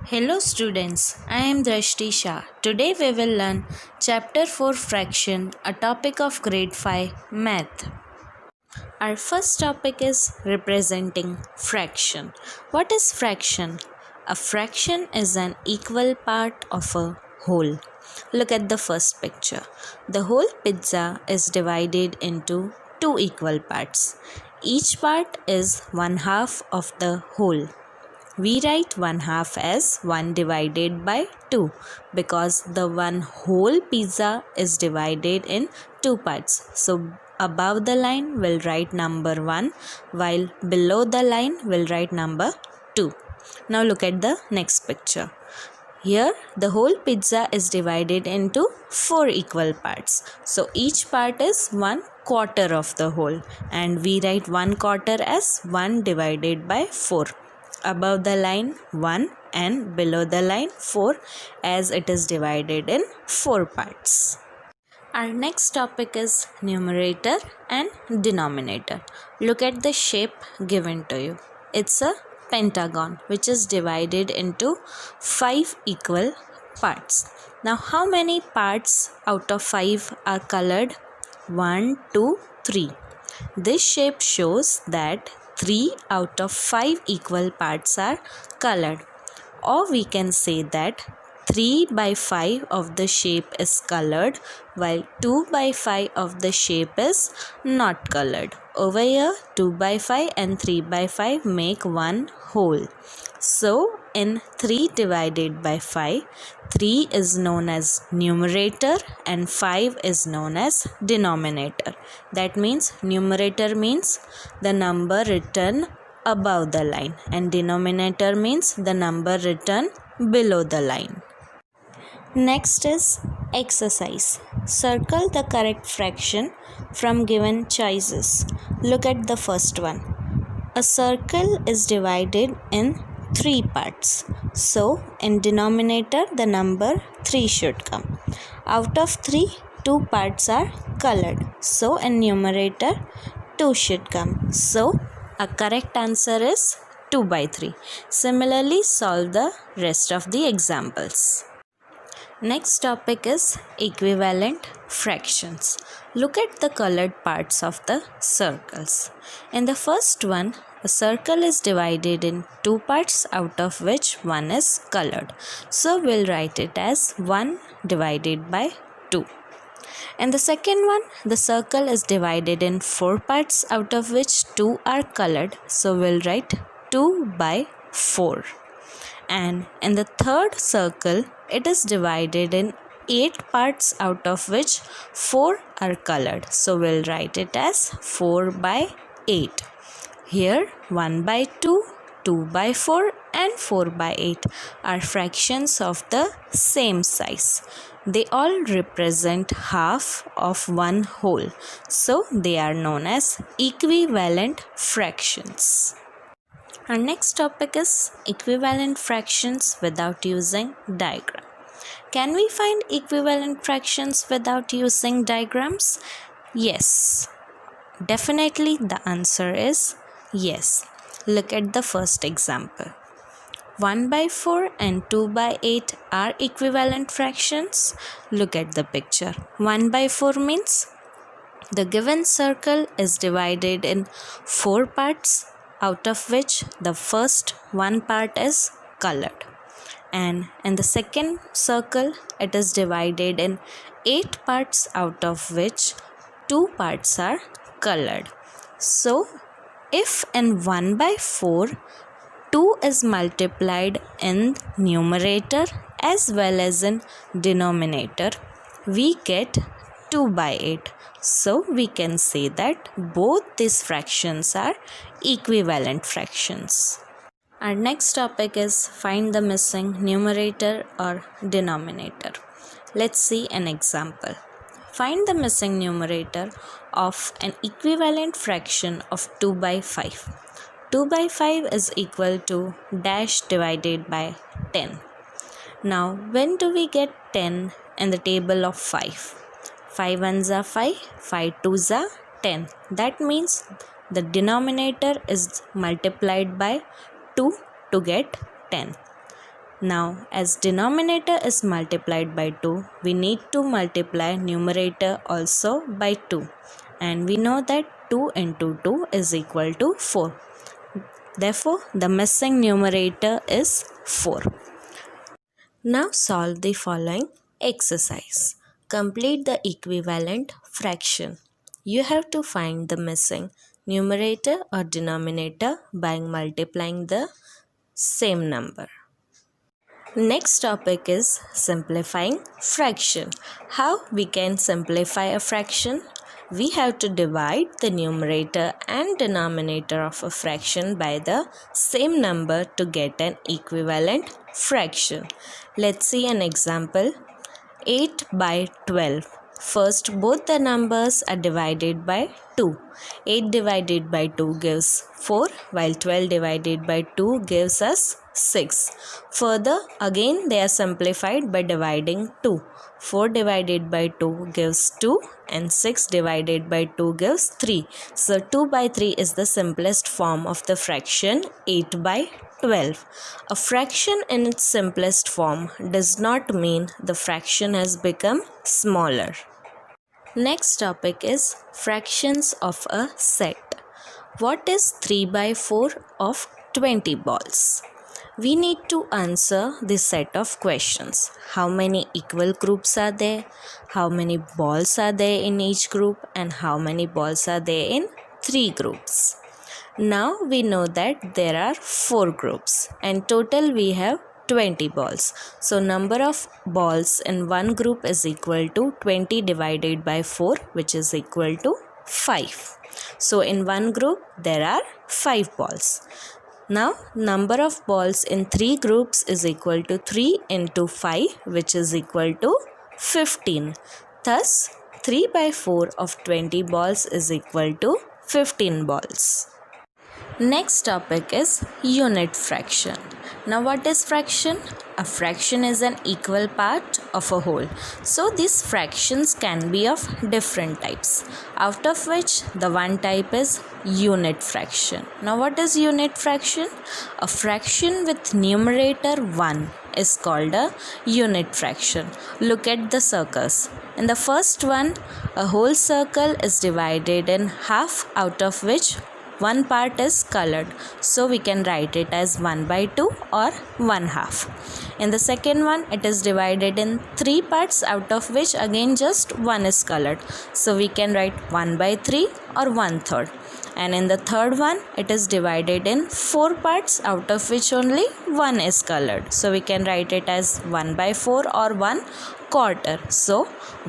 Hello students, I am Drashti Shah. Today we will learn Chapter 4 Fraction, a topic of Grade 5 Math. Our first topic is representing fraction. What is fraction? A fraction is an equal part of a whole. Look at the first picture. The whole pizza is divided into two equal parts. Each part is one half of the whole. We write 1/2 as 1 divided by 2 because the one whole pizza is divided in two parts. So above the line we'll write number 1 while below the line we'll write number 2. Now look at the next picture. Here the whole pizza is divided into 4 equal parts. So each part is 1/4 of the whole and we write 1/4 as 1 divided by 4. Above the line 1 and below the line 4 as it is divided in 4 parts. Our next topic is numerator and denominator. Look at the shape given to you. It's a pentagon which is divided into 5 equal parts. Now how many parts out of 5 are colored? 1, 2, 3. This shape shows that 3 out of 5 equal parts are colored, or we can say that 3 by 5 of the shape is colored while 2 by 5 of the shape is not colored. Over here 2 by 5 and 3 by 5 make one whole. So in 3 divided by 5, 3 is known as numerator and 5 is known as denominator. That means numerator means the number written above the line and denominator means the number written below the line. Next is exercise. Circle the correct fraction from given choices. Look at the first one. A circle is divided in 3 parts. So in denominator the number 3 should come. Out of 3, 2 parts are colored. So in numerator 2 should come. So a correct answer is 2 by 3. Similarly solve the rest of the examples. Next topic is equivalent fractions. Look at the colored parts of the circles. In the first one, a circle is divided in 2 parts out of which one is colored. So we'll write it as 1 divided by 2. In the second one, the circle is divided in 4 parts out of which 2 are colored. So we'll write 2 by 4. And in the third circle, it is divided in 8 parts out of which 4 are colored. So we'll write it as 4 by 8. Here 1 by 2, 2 by 4 and 4 by 8 are fractions of the same size. They all represent half of one whole. So they are known as equivalent fractions. Our next topic is equivalent fractions without using diagram. Can we find equivalent fractions without using diagrams? Yes. Definitely the answer is yes. Look at the first example. 1 by 4 and 2 by 8 are equivalent fractions. Look at the picture. 1 by 4 means the given circle is divided in 4 parts, out of which the first one part is colored, and in the second circle it is divided in 8 parts out of which 2 parts are colored. So if in 1 by 4 2 is multiplied in numerator as well as in denominator, we get 2 by 8. So we can say that both these fractions are equivalent fractions. Our next topic is find the missing numerator or denominator. Let's see an example. Find the missing numerator of an equivalent fraction of 2 by 5. 2 by 5 is equal to dash divided by 10. Now when do we get 10 in the table of 5? 5 ones are 5, 5 twos are 10. That means the denominator is multiplied by 2 to get 10. Now, as denominator is multiplied by 2, we need to multiply numerator also by 2. And we know that 2 into 2 is equal to 4. Therefore, the missing numerator is 4. Now solve the following exercise. Complete the equivalent fraction. You have to find the missing numerator or denominator by multiplying the same number. Next topic is simplifying fraction. How we can simplify a fraction? We have to divide the numerator and denominator of a fraction by the same number to get an equivalent fraction. Let's see an example. 8 by 12. First, both the numbers are divided by 2. 8 divided by 2 gives 4, while 12 divided by 2 gives us 6. Further, again they are simplified by dividing 2. 4 divided by 2 gives 2 and 6 divided by 2 gives 3. So 2 by 3 is the simplest form of the fraction 8 by 12. A fraction in its simplest form does not mean the fraction has become smaller. Next topic is fractions of a set. What is 3 by 4 of 20 balls? We need to answer this set of questions. How many equal groups are there? How many balls are there in each group? And how many balls are there in 3 groups? Now we know that there are 4 groups and total we have 20 balls. So number of balls in one group is equal to 20 divided by 4, which is equal to 5. So in one group there are 5 balls. Now number of balls in 3 groups is equal to 3 into 5, which is equal to 15. Thus 3 by 4 of 20 balls is equal to 15 balls. Next topic is unit fraction. Now what is fraction? A fraction is an equal part of a whole. So these fractions can be of different types, out of which the one type is unit fraction. Now what is unit fraction? A fraction with numerator 1 is called a unit fraction. Look at the circles. In the first one, a whole circle is divided in half, out of which one part is colored, so we can write it as 1 by 2 or 1 half. In the second one, it is divided in 3 parts, out of which again just 1 is colored, so we can write 1 by 3 or 1/3. And in the third one, it is divided in 4 parts, out of which only 1 is colored, so we can write it as 1 by 4 or 1/4. So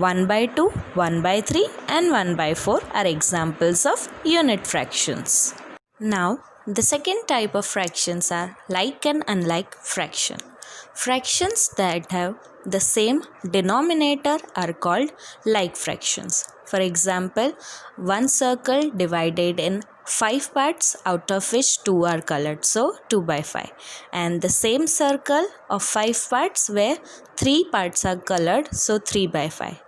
1 by 2, 1 by 3 and 1 by 4 are examples of unit fractions. Now the second type of fractions are like and unlike fraction. Fractions that have the same denominator are called like fractions. For example, one circle divided in 5 parts, out of which 2 are colored, so 2 by 5. And the same circle of 5 parts where 3 parts are colored, so 3 by 5.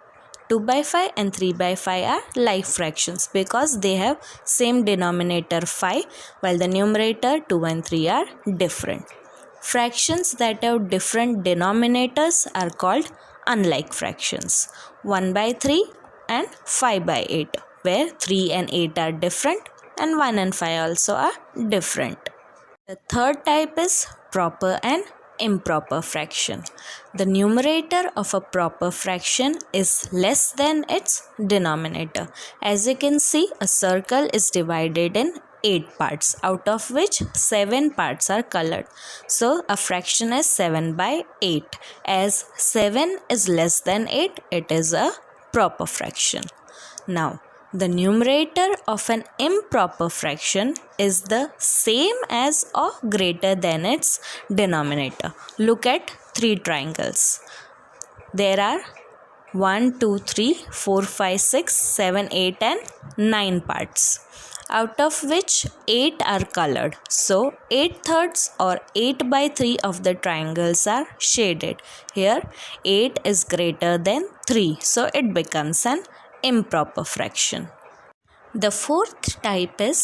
2 by 5 and 3 by 5 are like fractions because they have same denominator 5, while the numerator 2 and 3 are different. Fractions that have different denominators are called unlike fractions. 1 by 3 and 5 by 8, where 3 and 8 are different and 1 and 5 also are different. The third type is proper and improper fraction. The numerator of a proper fraction is less than its denominator. As you can see, a circle is divided in 8 parts, out of which 7 parts are colored. So a fraction is 7 by 8. As 7 is less than 8, it is a proper fraction. Now, the numerator of an improper fraction is the same as or greater than its denominator. Look at 3 triangles. There are 1, 2, 3, 4, 5, 6, 7, 8 and 9 parts, out of which 8 are colored. So 8/3 or 8 by 3 of the triangles are shaded. Here 8 is greater than 3, so it becomes an improper fraction. The fourth type is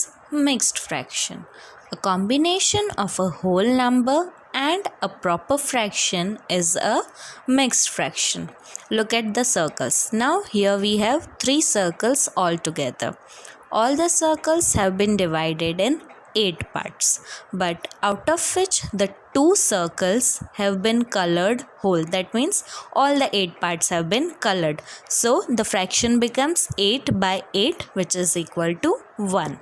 mixed fraction. A combination of a whole number and a proper fraction is a mixed fraction. Look at the circles. Now here we have 3 circles altogether. All the circles have been divided in 8 parts, but out of which the 2 circles have been colored whole. That means all the 8 parts have been colored. So the fraction becomes 8 by 8, which is equal to 1.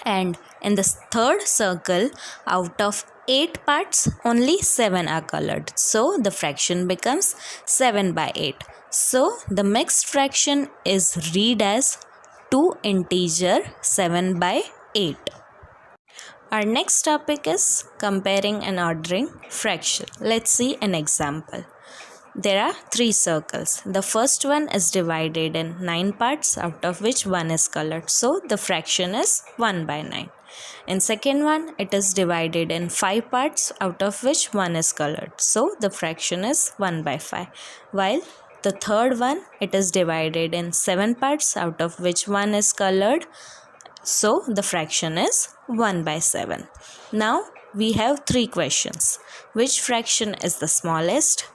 And in the third circle, out of 8 parts, only 7 are colored. So the fraction becomes 7 by 8. So the mixed fraction is read as 2 integer 7 by 8. Our next topic is comparing and ordering fraction. Let's see an example. There are 3 circles. The first one is divided in 9 parts, out of which 1 is colored. So the fraction is 1 by 9. In second one, it is divided in 5 parts, out of which 1 is colored. So the fraction is 1 by 5. While the third one, it is divided in 7 parts, out of which 1 is colored. So the fraction is 1 by 7. Now we have 3 questions. Which fraction is the smallest?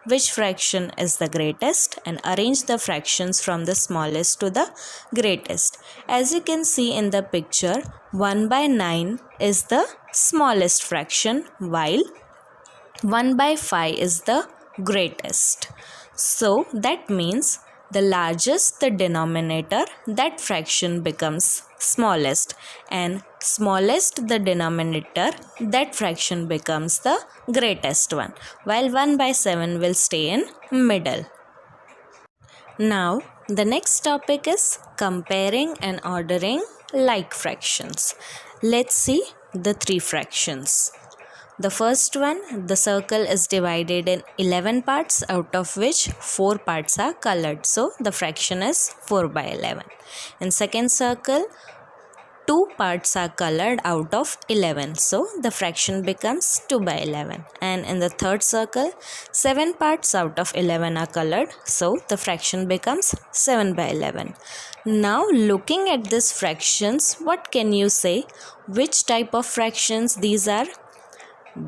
Which fraction is the greatest? And arrange the fractions from the smallest to the greatest. As you can see in the picture, 1 by 9 is the smallest fraction, while 1 by 5 is the greatest. So that means the largest the denominator, that fraction becomes smallest, and smallest the denominator, that fraction becomes the greatest one, while 1 by 7 will stay in middle. Now the next topic is comparing and ordering like fractions. Let's see the 3 fractions. The first one, the circle is divided in 11 parts, out of which 4 parts are colored. So the fraction is 4 by 11. In second circle, 2 parts are colored out of 11. So the fraction becomes 2 by 11. And in the third circle, 7 parts out of 11 are colored. So the fraction becomes 7 by 11. Now looking at these fractions, what can you say? Which type of fractions these are?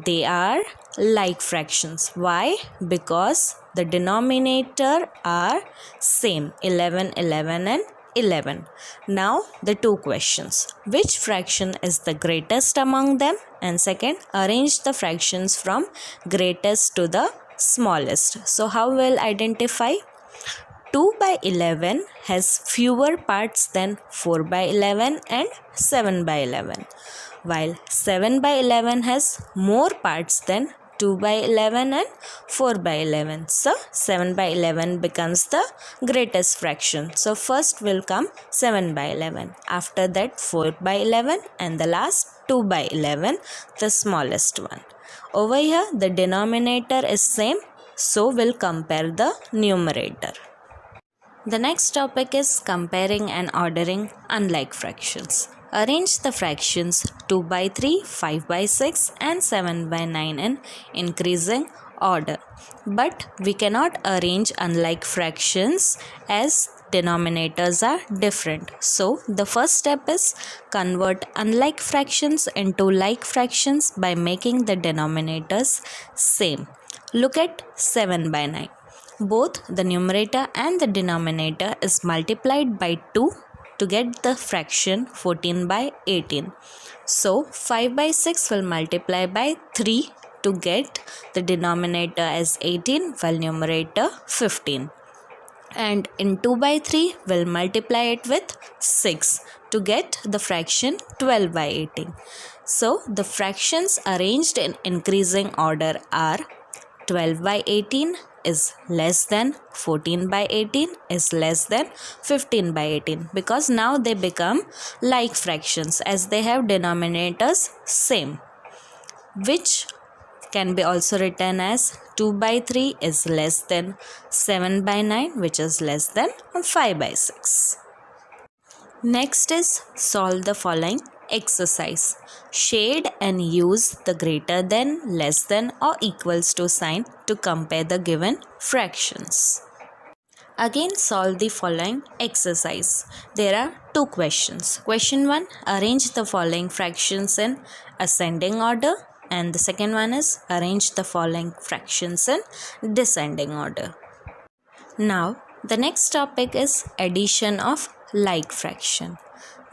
They are like fractions. Why? Because the denominator are same, 11, 11 and 11. Now the 2 questions. Which fraction is the greatest among them? And second, arrange the fractions from greatest to the smallest. So how will identify? 2 by 11 has fewer parts than 4 by 11 and 7 by 11. While 7 by 11 has more parts than 2 by 11 and 4 by 11. So 7 by 11 becomes the greatest fraction. So first will come 7 by 11. After that 4 by 11 and the last 2 by 11, the smallest one. Over here the denominator is same, so we'll compare the numerator. The next topic is comparing and ordering unlike fractions. Arrange the fractions 2 by 3, 5 by 6 and 7 by 9 in increasing order. But we cannot arrange unlike fractions as denominators are different. So the first step is convert unlike fractions into like fractions by making the denominators same. Look at 7 by 9. Both the numerator and the denominator is multiplied by 2 to get the fraction 14 by 18. So 5 by 6 will multiply by 3 to get the denominator as 18 while numerator 15. And in 2 by 3 will multiply it with 6 to get the fraction 12 by 18. So the fractions arranged in increasing order are 12 by 18 is less than 14 by 18 is less than 15 by 18, because now they become like fractions as they have denominators same, which can be also written as 2 by 3 is less than 7 by 9, which is less than 5 by 6. Next is solve the following exercise. Shade and use the greater than, less than or equals to sign to compare the given fractions. Again solve the following exercise. There are 2 questions. Question 1. Arrange the following fractions in ascending order. and the second one is arrange the following fractions in descending order. Now the next topic is addition of like fraction.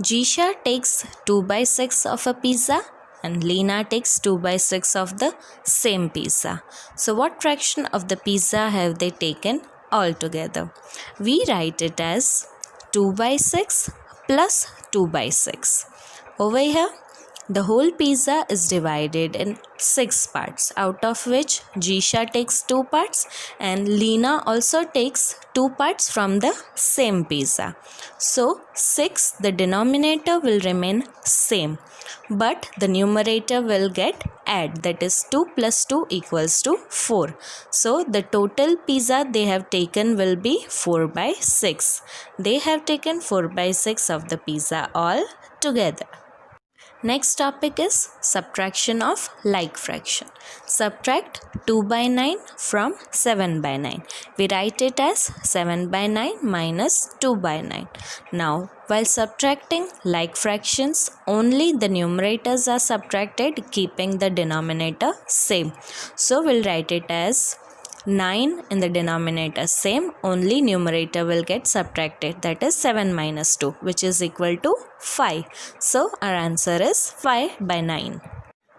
Jisha takes 2 by 6 of a pizza and Lena takes 2 by 6 of the same pizza. So what fraction of the pizza have they taken altogether? We write it as 2 by 6 plus 2 by 6. Over here, the whole pizza is divided in 6 parts, out of which Jisha takes 2 parts and Lena also takes 2 parts from the same pizza. So 6, the denominator will remain same, but the numerator will get add, that is 2 plus 2 equals to 4. So the total pizza they have taken will be 4 by 6. They have taken 4 by 6 of the pizza all together. Next topic is subtraction of like fraction. Subtract 2 by 9 from 7 by 9. We write it as 7 by 9 minus 2 by 9. Now, while subtracting like fractions, only the numerators are subtracted, keeping the denominator same. So, we'll write it as 9 in the denominator same, only numerator will get subtracted, that is 7 minus 2, which is equal to 5. So our answer is 5 by 9.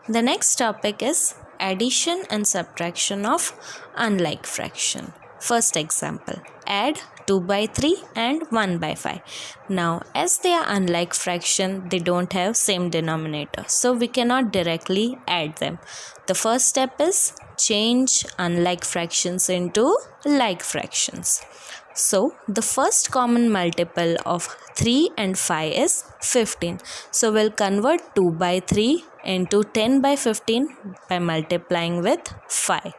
The next topic is addition and subtraction of unlike fraction. First example, add 2 by 3 and 1 by 5. Now as they are unlike fraction, they don't have same denominator, so we cannot directly add them. The first step is change unlike fractions into like fractions. So the first common multiple of 3 and 5 is 15. So we'll convert 2 by 3 into 10 by 15 by multiplying with 5.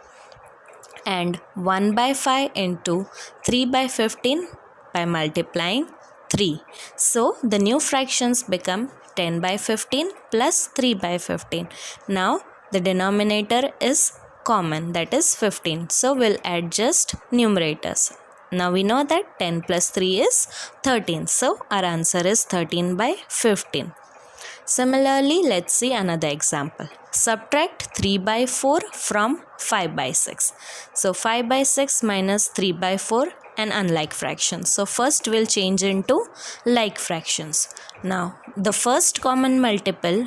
And 1 by 5 into 3 by 15 by multiplying 3. So the new fractions become 10 by 15 plus 3 by 15. Now the denominator is common, that is 15. So we'll add just numerators. Now we know that 10 plus 3 is 13. So our answer is 13 by 15. Similarly, let's see another example. Subtract 3 by 4 from 5 by 6. So 5 by 6 minus 3 by 4, an unlike fraction. So first we'll change into like fractions. Now the first common multiple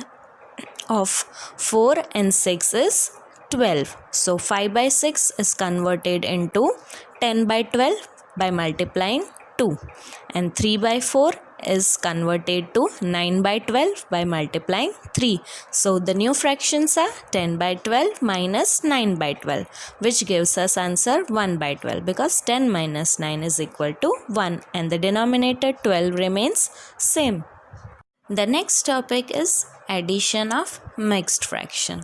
of 4 and 6 is 12. So 5 by 6 is converted into 10 by 12 by multiplying 2. And 3 by 4 is converted to 9 by 12 by multiplying 3. So the new fractions are 10 by 12 minus 9 by 12, which gives us answer 1 by 12, because 10 minus 9 is equal to 1 and the denominator 12 remains same. The next topic is addition of mixed fraction.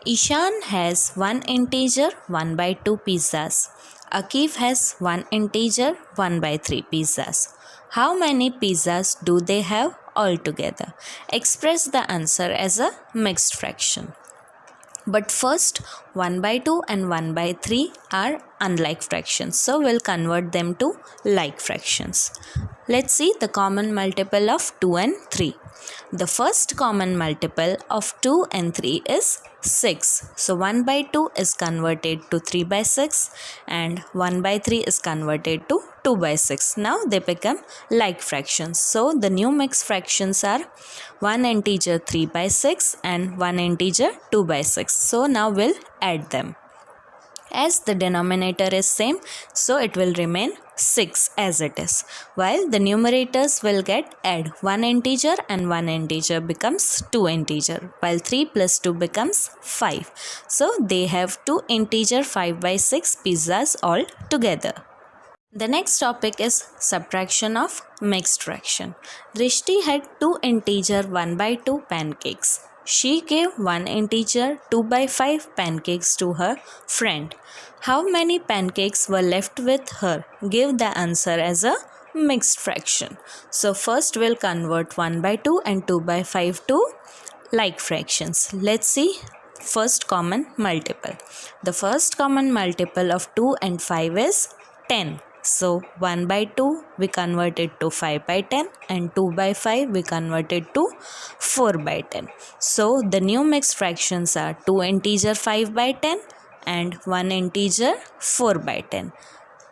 Ishan has one integer 1 by 2 pizzas. Akif has one integer 1 by 3 pizzas. How many pizzas do they have altogether? Express the answer as a mixed fraction. But first, 1 by 2 and 1 by 3 are unlike fractions. So we'll convert them to like fractions. Let's see the common multiple of 2 and 3. The first common multiple of 2 and 3 is 6. So 1 by 2 is converted to 3 by 6 and 1 by 3 is converted to 2 by 6. Now they become like fractions. So the new mixed fractions are 1 integer 3 by 6 and 1 integer 2 by 6. So now we'll add them. As the denominator is same, so it will remain 6 as it is, while the numerators will get add 1 integer and 1 integer becomes 2 integer, while 3 plus 2 becomes 5. So they have 2 integer 5 by 6 pizzas all together. The next topic is subtraction of mixed fraction. Drishti had 2 integer 1 by 2 pancakes. She gave 1 integer 2 by 5 pancakes to her friend. How many pancakes were left with her? Give the answer as a mixed fraction. So first we'll convert 1 by 2 and 2 by 5 to like fractions. Let's see first common multiple. The first common multiple of 2 and 5 is 10. So 1 by 2 we convert it to 5 by 10 and 2 by 5 we convert it to 4 by 10. So the new mixed fractions are 2 integer 5 by 10 and 1 integer 4 by 10.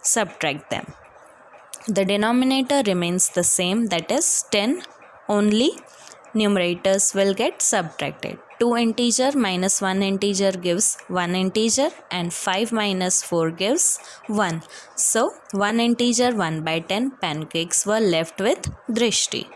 Subtract them. The denominator remains the same, that is 10, only numerators will get subtracted. 2 integer minus 1 integer gives 1 integer and 5 minus 4 gives 1. So 1 integer 1 by 10 pancakes were left with Drishti.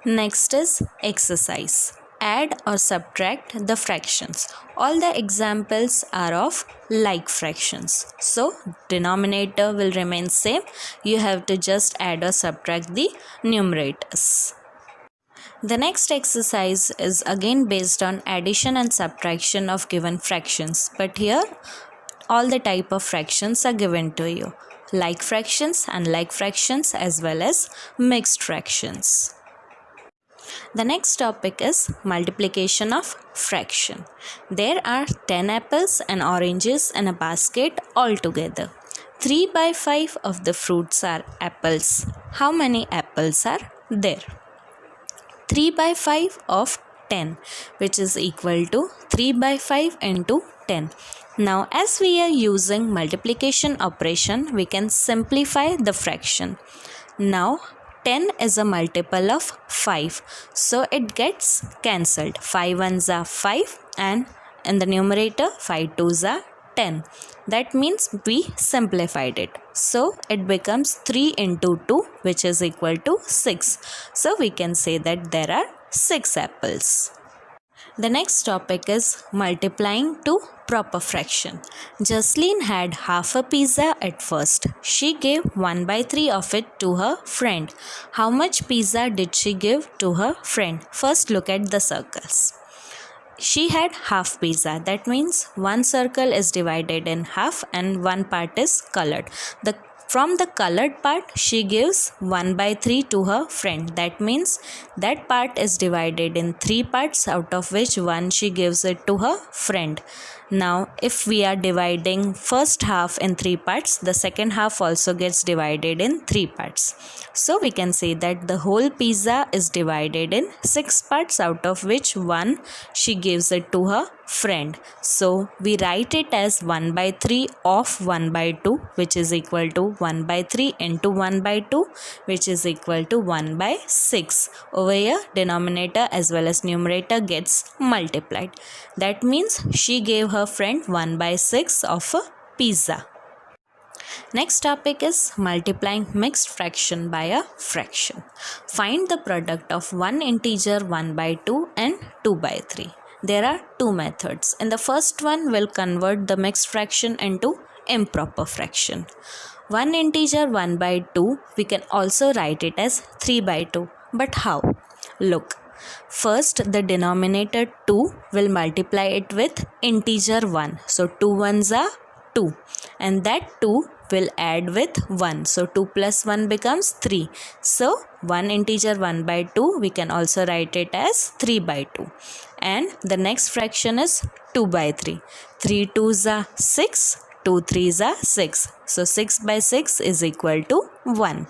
Next is exercise. Add or subtract the fractions. All the examples are of like fractions. So denominator will remain same. You have to just add or subtract the numerators. The next exercise is again based on addition and subtraction of given fractions. But here all the type of fractions are given to you. Like fractions, unlike fractions, as well as mixed fractions. The next topic is multiplication of fraction. There are 10 apples and oranges in a basket altogether. 3 by 5 of the fruits are apples. How many apples are there? 3 by 5 of 10, which is equal to 3 by 5 into 10. Now as we are using multiplication operation, we can simplify the fraction. Now 10 is a multiple of 5, so it gets cancelled. 5 ones are 5 and in the numerator 5 twos are 10. That means we simplified it. So it becomes 3 into 2, which is equal to 6. So we can say that there are 6 apples. The next topic is multiplying to proper fraction. Jasleen had half a pizza at first. She gave 1 by 3 of it to her friend. How much pizza did she give to her friend? First look at the circles. She had half pizza. That means one circle is divided in half and one part is colored. From the colored part, she gives 1 by 3 to her friend. That means that part is divided in 3 parts, out of which one she gives it to her friend. Now, if we are dividing first half in 3 parts, the second half also gets divided in 3 parts. So, we can say that the whole pizza is divided in 6 parts, out of which one she gives it to her friend. So, we write it as 1 by 3 of 1 by 2, which is equal to 1 by 3 into 1 by 2, which is equal to 1 by 6. Over here, denominator as well as numerator gets multiplied. That means she gave her friend 1 by 6 of a pizza. Next topic is multiplying mixed fraction by a fraction. Find the product of one integer 1 by 2 and 2 by 3. There are two methods. In the first one, we'll convert the mixed fraction into improper fraction. One integer 1 by 2, we can also write it as 3 by 2. But how? Look. First, the denominator 2 will multiply it with integer 1. So, 2 ones are 2. And that 2 will add with 1. So, 2 plus 1 becomes 3. So, 1 integer 1 by 2, we can also write it as 3 by 2. And the next fraction is 2 by 3. 3 twos are 6. 2 threes are 6. So 6 by 6 is equal to 1.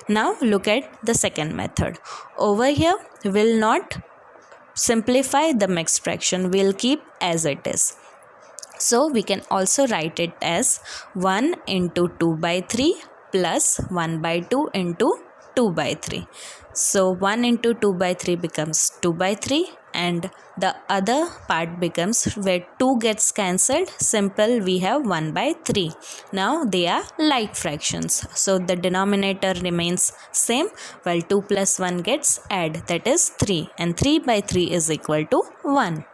Now look at the second method. Over here we will not simplify the mixed fraction. We will keep as it is. So we can also write it as 1 into 2 by 3 plus 1 by 2 into 2 by 3. So 1 into 2 by 3 becomes 2 by 3 and the other part becomes where 2 gets cancelled. Simple, we have 1 by 3. Now they are like fractions. So the denominator remains same while 2 plus 1 gets add, that is 3, and 3 by 3 is equal to 1.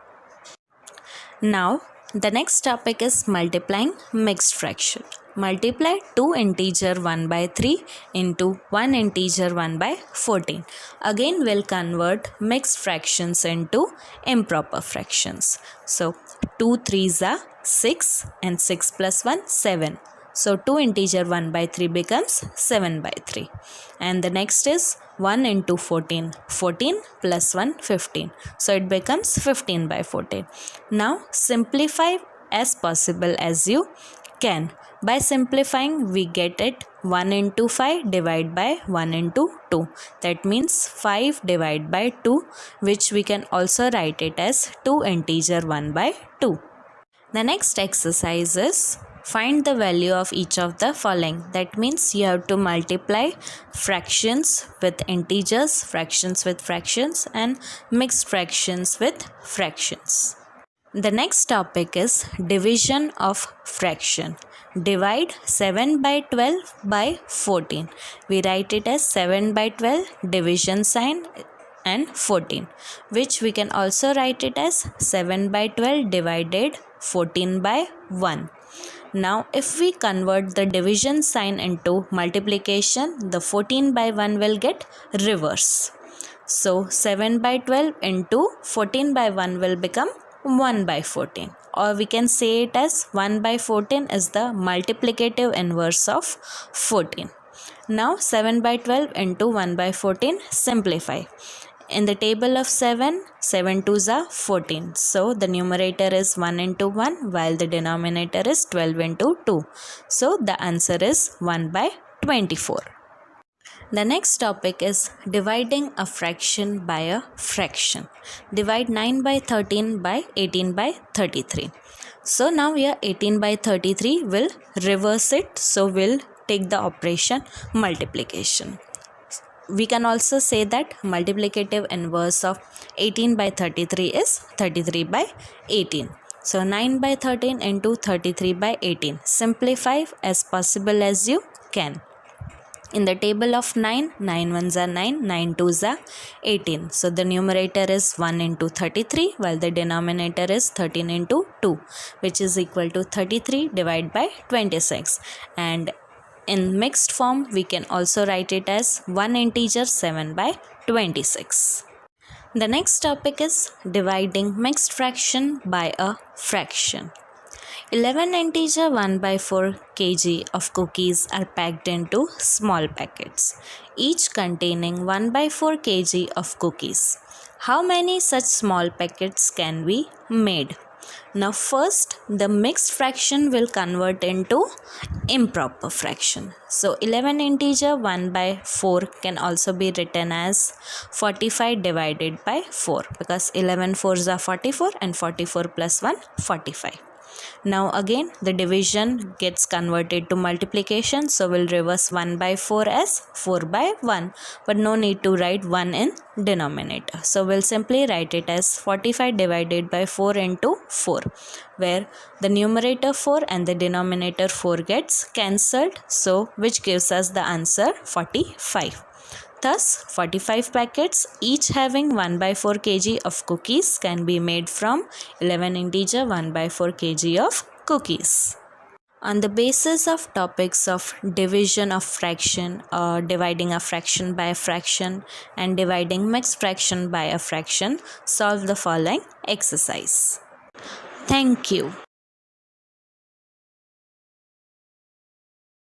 Now the next topic is multiplying mixed fraction. Multiply 2 integer 1 by 3 into 1 integer 1 by 14. Again we'll convert mixed fractions into improper fractions. So 2 threes are 6 and 6 plus 1 7. So 2 integer 1 by 3 becomes 7 by 3. And the next is 1 into 14. 14 plus 1 15. So it becomes 15 by 14. Now simplify as possible as you can. By simplifying, we get it 1 into 5 divided by 1 into 2. That means 5 divided by 2, which we can also write it as 2 integer 1 by 2. The next exercise is find the value of each of the following. That means you have to multiply fractions with integers, fractions with fractions, and mixed fractions with fractions. The next topic is division of fraction. Divide 7 by 12 by 14. We write it as 7 by 12 division sign and 14, which we can also write it as 7 by 12 divided 14 by 1. Now if we convert the division sign into multiplication, the 14 by 1 will get reverse. So 7 by 12 into 14 by 1 will become 1 by 14, or we can say it as 1 by 14 is the multiplicative inverse of 14. Now 7 by 12 into 1 by 14, simplify. In the table of 7, 7 2s are 14. So the numerator is 1 into 1 while the denominator is 12 into 2. So the answer is 1 by 24. The next topic is dividing a fraction by a fraction. Divide 9 by 13 by 18 by 33. So now here 18 by 33 will reverse it. So we'll take the operation multiplication. We can also say that multiplicative inverse of 18 by 33 is 33 by 18. So 9 by 13 into 33 by 18. Simplify as possible as you can. In the table of 9, 9 ones are 9, 9 twos are 18. So the numerator is 1 into 33 while the denominator is 13 into 2, which is equal to 33 divided by 26. And in mixed form, we can also write it as 1 integer 7 by 26. The next topic is dividing mixed fraction by a fraction. 11 integer 1 by 4 kg of cookies are packed into small packets, each containing 1 by 4 kg of cookies. How many such small packets can be made? Now first, the mixed fraction will convert into improper fraction. So 11 integer 1 by 4 can also be written as 45 divided by 4, because 11 4s are 44 and 44 plus 1 45. Now again the division gets converted to multiplication, so we'll reverse 1 by 4 as 4 by 1, but no need to write 1 in denominator. So we'll simply write it as 45 divided by 4 into 4, where the numerator 4 and the denominator 4 gets cancelled, so which gives us the answer 45. Thus, 45 packets, each having 1 by 4 kg of cookies, can be made from 11 integer 1 by 4 kg of cookies. On the basis of topics of division of fraction, dividing a fraction by a fraction, and dividing mixed fraction by a fraction, solve the following exercise. Thank you.